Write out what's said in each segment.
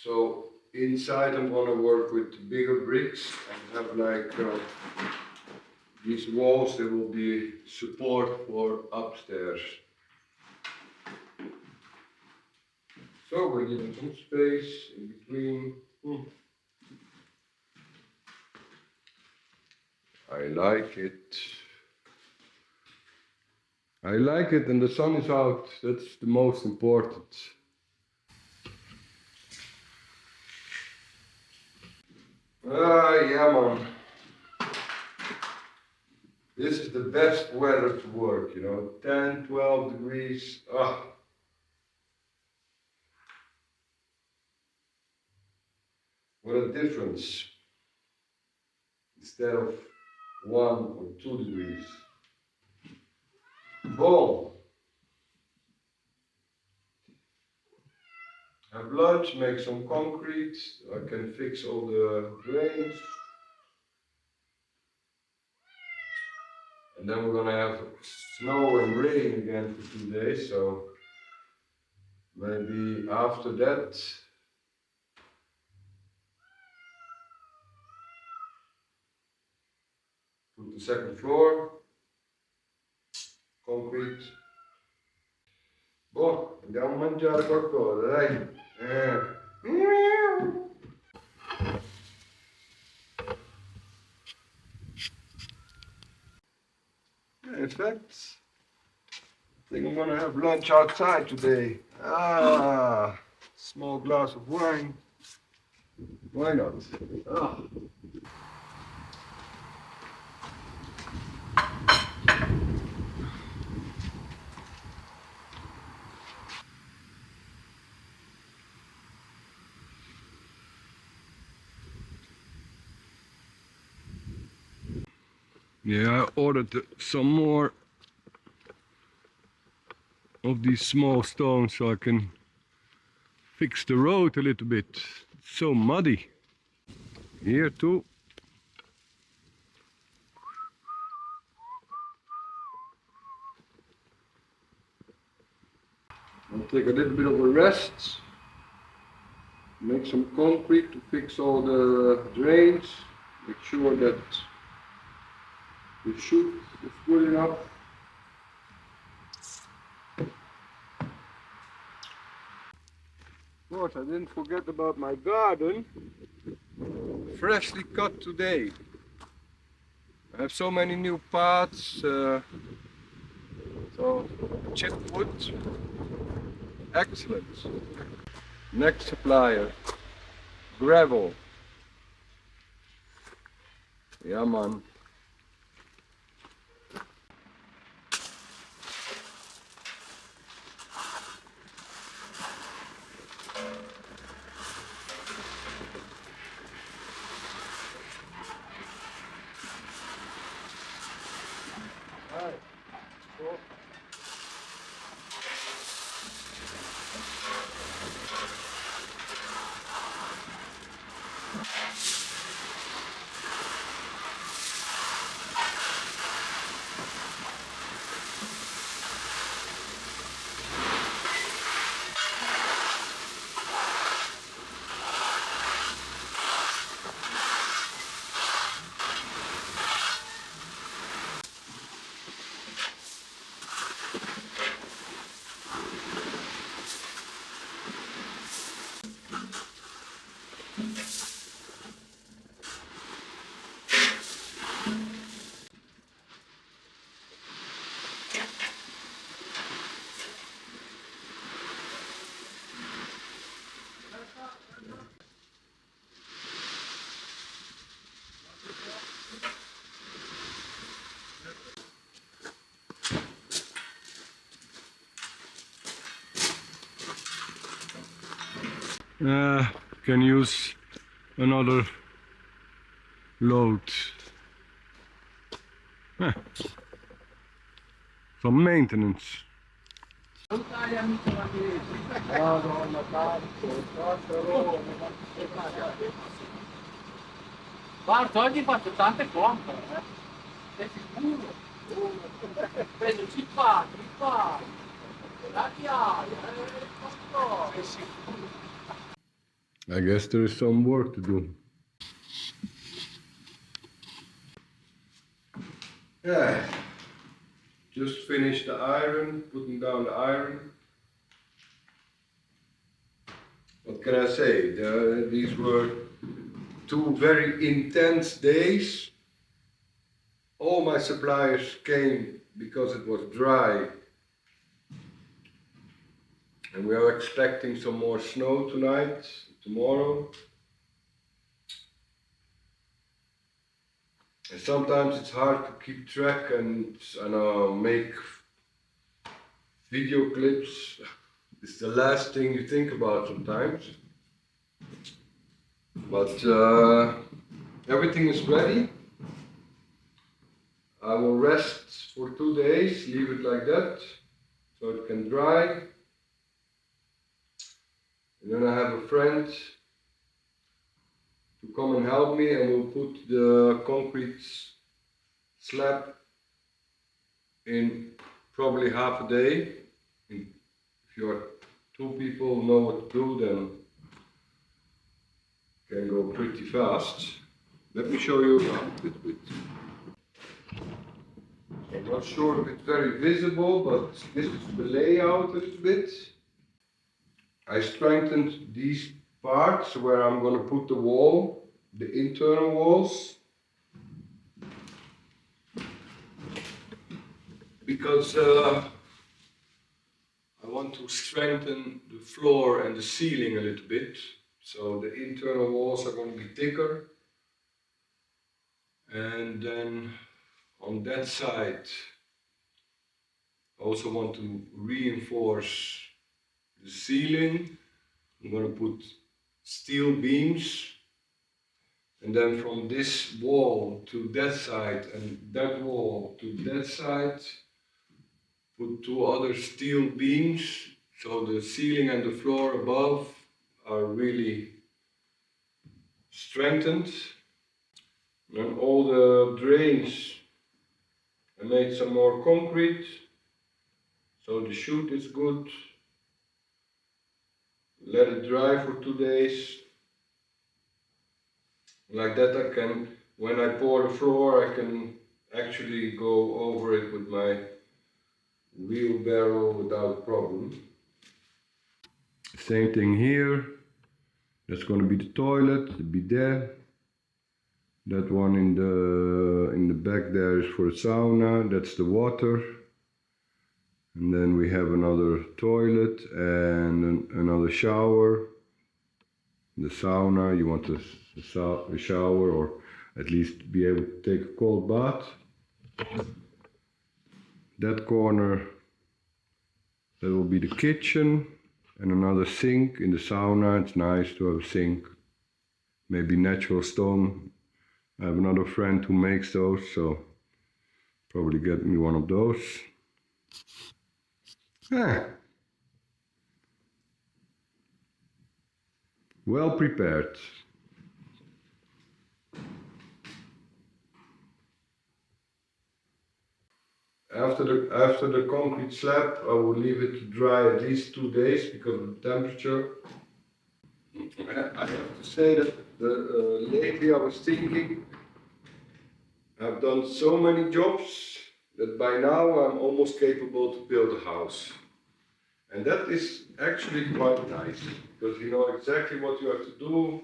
So inside I'm gonna work with bigger bricks and have like these walls, there will be support for upstairs. So we're giving some space in between. I like it. I like it, and the sun is out. That's the most important. Yeah, man. This is the best weather to work, you know, 10, 12 degrees. What a difference. Instead of 1 or 2 degrees. Boom. Have lunch, make some concrete. I can fix all the drains. And then we're gonna have snow and rain again for 2 days, so maybe after that. Put the second floor, concrete. Boh, andiamo a mangiare qualcosa, dai. In fact, I think I'm gonna have lunch outside today. Small glass of wine. Why not? Yeah, I ordered some more of these small stones so I can fix the road a little bit. It's so muddy. Here too. I'll take a little bit of a rest. Make some concrete to fix all the drains. Make sure that the chute is good enough. Of course, I didn't forget about my garden. Freshly cut today. I have so many new paths. So chipped wood, excellent. Next supplier, gravel. Yeah, man. Can use another load. Some maintenance. Guarda, oggi faccio tante compere, sei sicuro? Preso ci fa, la chiave, sei sicuro? I guess there is some work to do. Yeah, just finished the iron, putting down the iron. What can I say? These were 2 very intense days. All my suppliers came because it was dry. And we are expecting some more snow tonight, tomorrow. And sometimes it's hard to keep track and make video clips. It's the last thing you think about sometimes. But everything is ready. I will rest for 2 days, leave it like that, so it can dry. And then I have a friend to come and help me, and we'll put the concrete slab in probably half a day. If you're 2 people know what to do, then it can go pretty fast. Let me show you around a bit. I'm not sure if it's very visible, but this is the layout a little bit. I strengthened these parts where I'm going to put the wall, the internal walls, because I want to strengthen the floor and the ceiling a little bit. So the internal walls are going to be thicker, and then on that side I also want to reinforce the ceiling. I'm going to put steel beams, and then from this wall to that side and that wall to that side put 2 other steel beams, so the ceiling and the floor above are really strengthened. And all the drains I made some more concrete, so the chute is good. Let it dry for 2 days. Like that I can, when I pour the floor, I can actually go over it with my wheelbarrow without problem. Same thing here. That's going to be the toilet, the bidet. That one in the back there is for the sauna. That's the water. And then we have another toilet and another shower. The sauna, you want a shower or at least be able to take a cold bath. That corner, that will be the kitchen, and another sink in the sauna. It's nice to have a sink, maybe natural stone. I have another friend who makes those, so probably get me one of those. Well prepared. After the concrete slab, I will leave it to dry at least 2 days because of the temperature. I have to say that lately I was thinking, I've done so many jobs that by now I'm almost capable to build a house. And that is actually quite nice, because you know exactly what you have to do,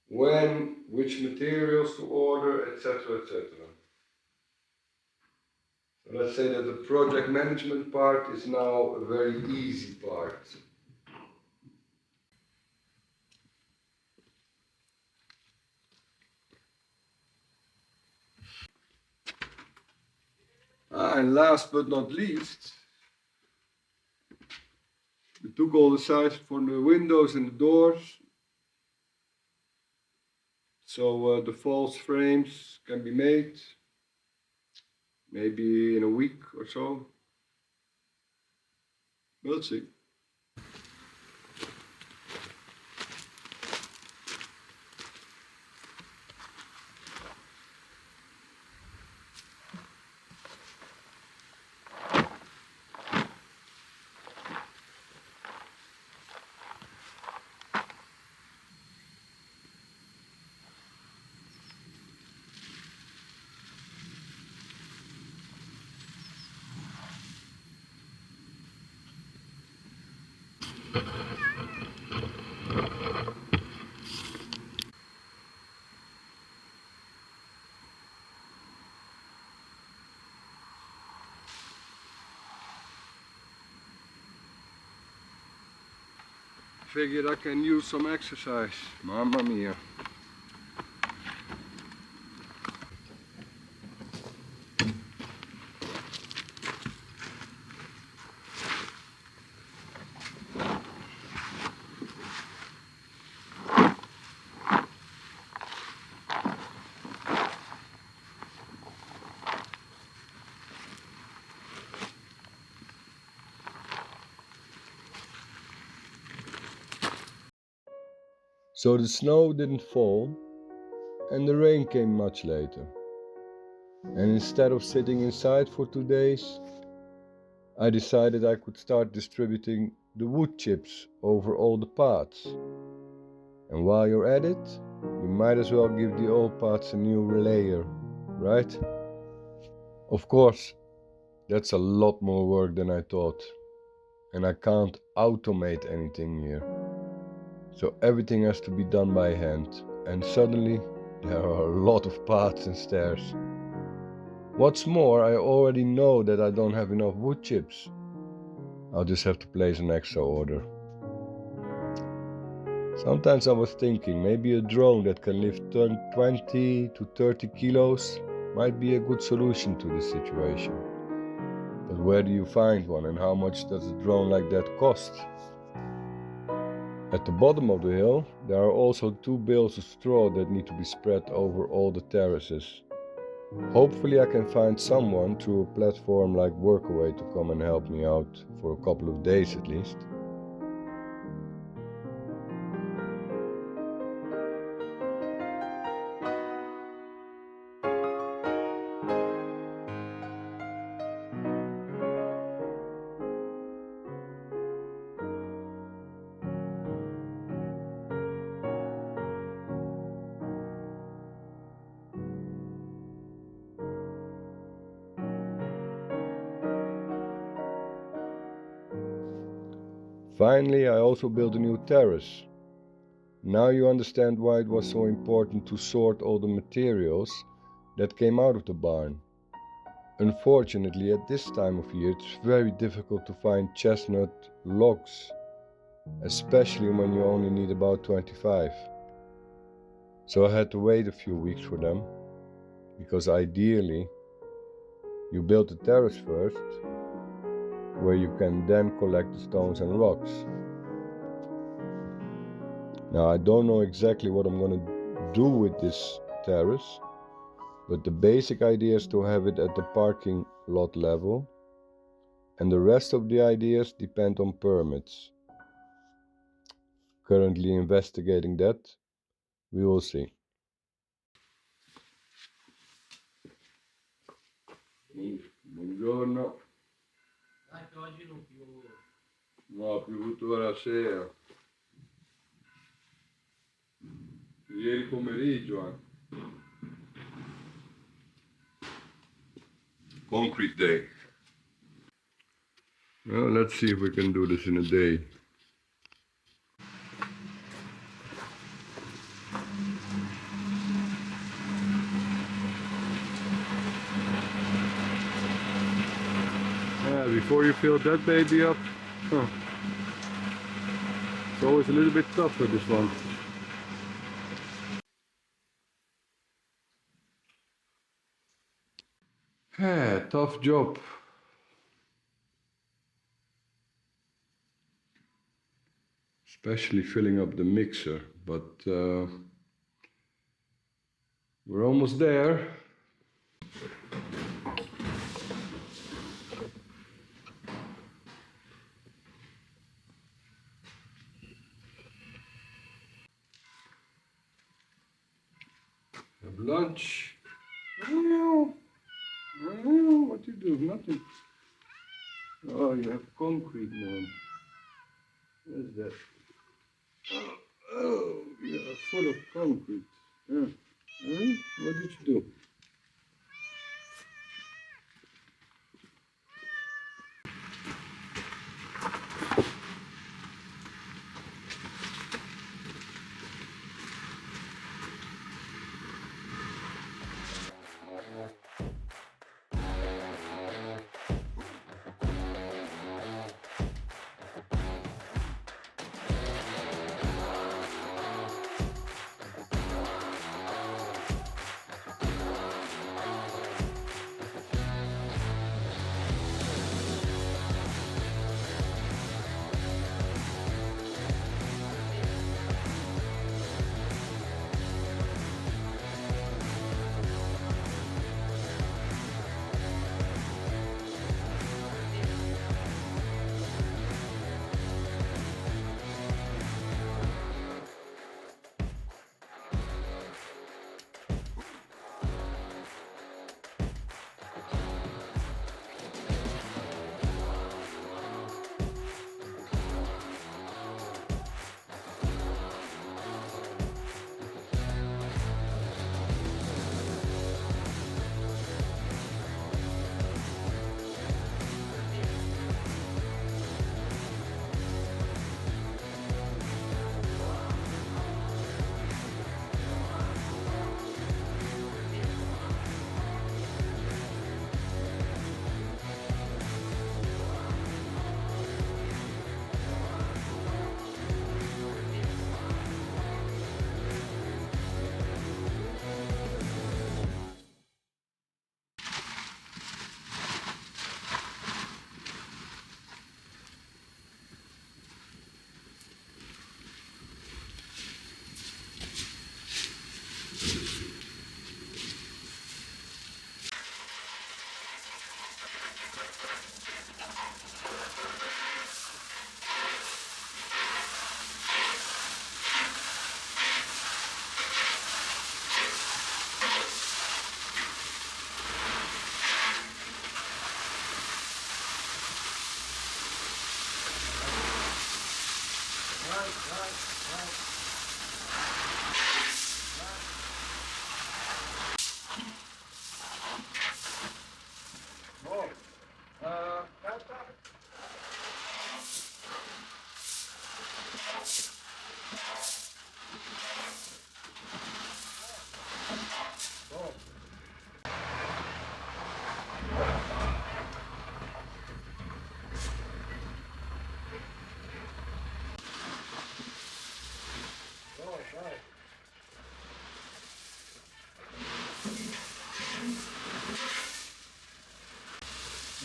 when, which materials to order, etc. etc. So let's say that the project management part is now a very easy part. And last but not least, we took all the sides for the windows and the doors, so the false frames can be made. maybe in a week or so. We'll see. Figured I can use some exercise. Mamma mia. So the snow didn't fall and the rain came much later. And instead of sitting inside for 2 days, I decided I could start distributing the wood chips over all the parts. And while you're at it, you might as well give the old parts a new layer, right? Of course, that's a lot more work than I thought. And I can't automate anything here. So everything has to be done by hand. And suddenly, there are a lot of parts and stairs. What's more, I already know that I don't have enough wood chips. I'll just have to place an extra order. Sometimes I was thinking maybe a drone that can lift 20 to 30 kilos might be a good solution to this situation. But where do you find one and how much does a drone like that cost? At the bottom of the hill, there are also 2 bales of straw that need to be spread over all the terraces. Hopefully I can find someone through a platform like Borgo to come and help me out for a couple of days at least. Finally, I also built a new terrace. Now you understand why it was so important to sort all the materials that came out of the barn. Unfortunately, at this time of year, it's very difficult to find chestnut logs, especially when you only need about 25. So I had to wait a few weeks for them, because ideally, you build the terrace first, where you can then collect the stones and rocks. Now I don't know exactly what I'm gonna do with this terrace, but the basic idea is to have it at the parking lot level, and the rest of the ideas depend on permits. Currently investigating that, we will see. Buongiorno. Anche oggi non più. No, ha piovuto la sera. Ieri pomeriggio anche. Concrete day. Well, let's see if we can do this in a day. Yeah, before you fill that baby up, it's always a little bit tougher, this one. Yeah, tough job. Especially filling up the mixer, but we're almost there. lunch. Oh, what you do? Nothing. Oh, you have concrete now. What is that? Oh, you are full of concrete. Yeah. Huh? What did you do?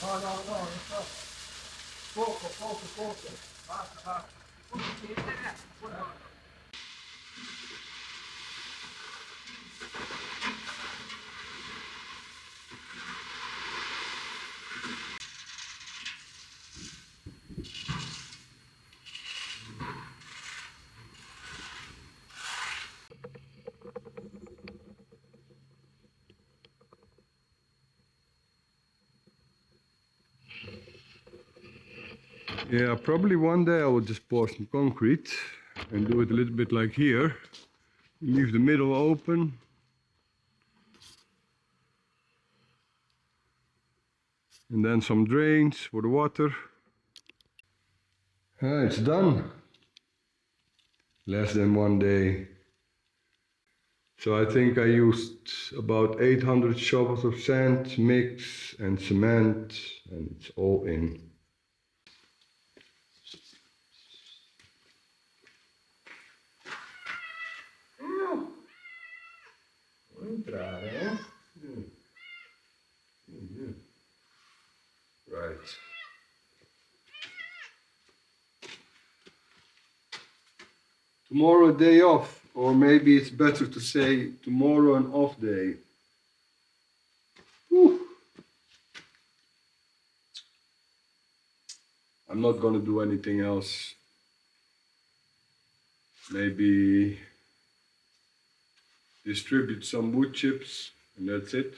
No, no, no, non so. Poco, poco, poco. Basta, basta. Yeah, probably one day I will just pour some concrete and do it a little bit like here. Leave the middle open. And then some drains for the water. It's done. Less than one day. So I think I used about 800 shovels of sand, mix and cement, and it's all in. Entrare, Right. Tomorrow a day off, or maybe it's better to say tomorrow an off day. Whew. I'm not gonna do anything else. Maybe distribute some wood chips, and that's it.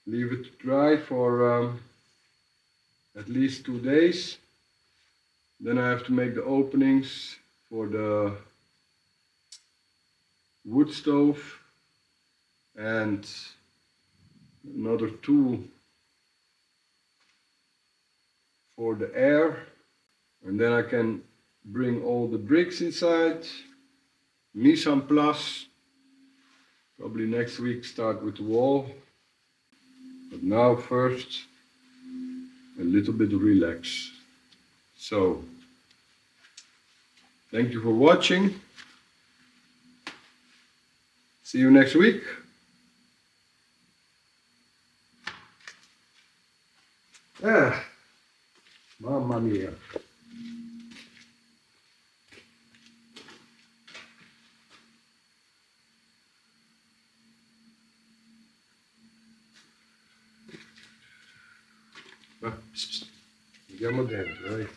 Leave it to dry for at least 2 days. Then I have to make the openings for the wood stove and another 2 for the air, and then I can bring all the bricks inside, mise en place. Probably next week start with the wall, but now first a little bit relax. So thank you for watching. See you next week. Ah, mamma mia. Ah, andiamo dentro, dai.